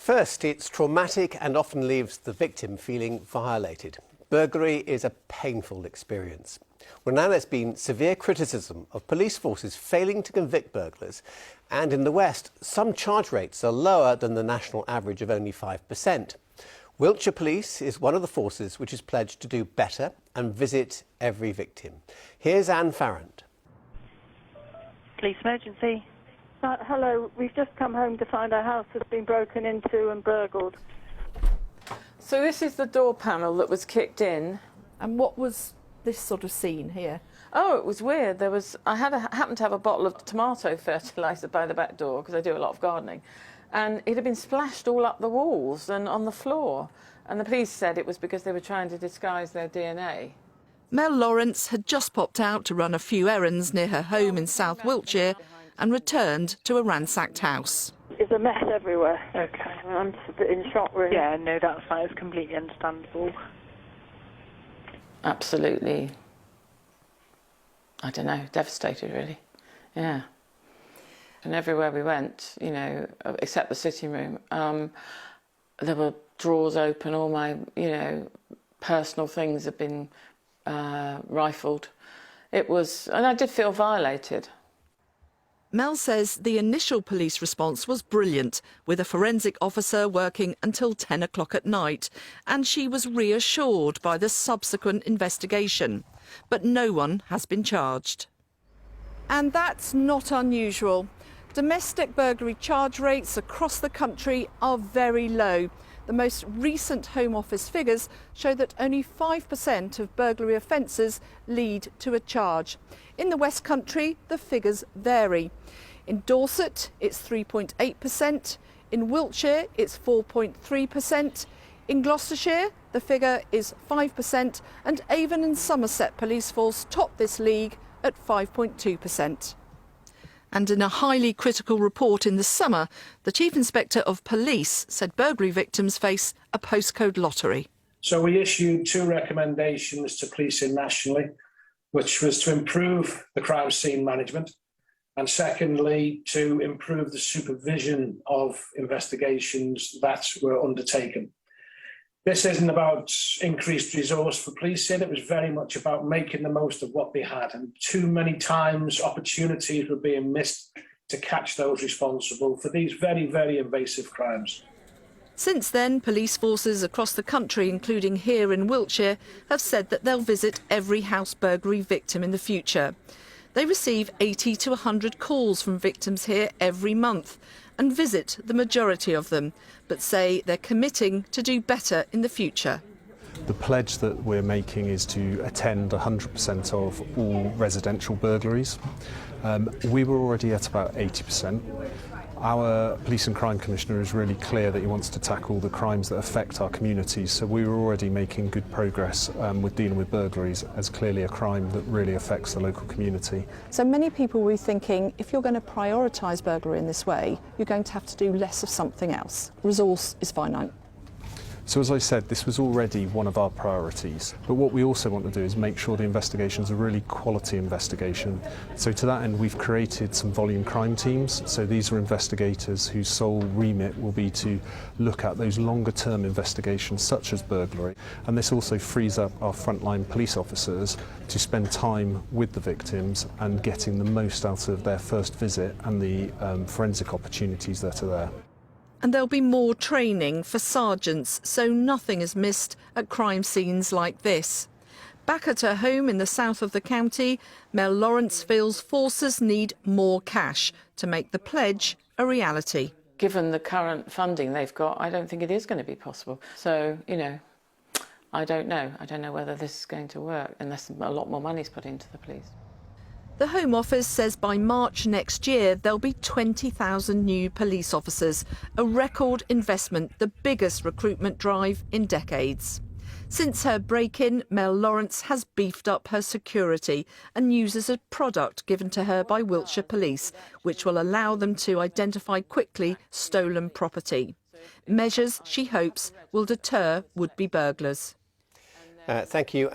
First, it's traumatic and often leaves the victim feeling violated. Burglary is a painful experience. Well, now there's been severe criticism of police forces failing to convict burglars, and in the West, some charge rates are lower than the national average of only 5%. Wiltshire Police is one of the forces which is pledged to do better and visit every victim. Here's Anne Farrand. Police emergency. Hello, we've just come home to find our house has been broken into and burgled. So this is the door panel that was kicked in. And what was this sort of scene here? Oh, it was weird. I happened to have a bottle of tomato fertiliser by the back door because I do a lot of gardening, and it had been splashed all up the walls and on the floor. And the police said it was because they were trying to disguise their DNA. Mel Lawrence had just popped out to run a few errands near her home in South Wiltshire and returned to a ransacked house. There's a mess everywhere. Okay. I'm just a bit in shock, really. Yeah, no, that's fine. It's completely understandable. Absolutely, I don't know, devastated really, yeah. And everywhere we went, you know, except the sitting room, there were drawers open, all my, you know, personal things had been rifled. And I did feel violated. Mel says the initial police response was brilliant, with a forensic officer working until 10 o'clock at night, and she was reassured by the subsequent investigation. But no one has been charged. And that's not unusual. Domestic burglary charge rates across the country are very low. The most recent Home Office figures show that only 5% of burglary offences lead to a charge. In the West Country, the figures vary. In Dorset, it's 3.8%. In Wiltshire, it's 4.3%. In Gloucestershire, the figure is 5%. And Avon and Somerset Police Force top this league at 5.2%. And in a highly critical report in the summer, the Chief Inspector of Police said burglary victims face a postcode lottery. So we issued 2 recommendations to policing nationally, which was to improve the crime scene management and secondly, to improve the supervision of investigations that were undertaken. This isn't about increased resource for policing, it was very much about making the most of what they had, and too many times opportunities were being missed to catch those responsible for these very, very invasive crimes. Since then, police forces across the country, including here in Wiltshire, have said that they'll visit every house burglary victim in the future. They receive 80 to 100 calls from victims here every month and visit the majority of them, but say they're committing to do better in the future. The pledge that we're making is to attend 100% of all residential burglaries. We were already at about 80%. Our Police and Crime Commissioner is really clear that he wants to tackle the crimes that affect our communities, so we were already making good progress with dealing with burglaries as clearly a crime that really affects the local community. So many people will be thinking, if you're going to prioritise burglary in this way, you're going to have to do less of something else. Resource is finite. So as I said, this was already one of our priorities, but what we also want to do is make sure the investigation's a really quality investigation. So to that end, we've created some volume crime teams. So these are investigators whose sole remit will be to look at those longer term investigations such as burglary. And this also frees up our frontline police officers to spend time with the victims and getting the most out of their first visit and the forensic opportunities that are there. And there'll be more training for sergeants, so nothing is missed at crime scenes like this. Back at her home in the south of the county, Mel Lawrence feels forces need more cash to make the pledge a reality. Given the current funding they've got, I don't think it is going to be possible. So, you know, I don't know. I don't know whether this is going to work unless a lot more money is put into the police. The Home Office says by March next year there'll be 20,000 new police officers, a record investment, the biggest recruitment drive in decades. Since her break-in, Mel Lawrence has beefed up her security and uses a product given to her by Wiltshire Police, which will allow them to identify quickly stolen property. Measures, she hopes, will deter would-be burglars. Thank you.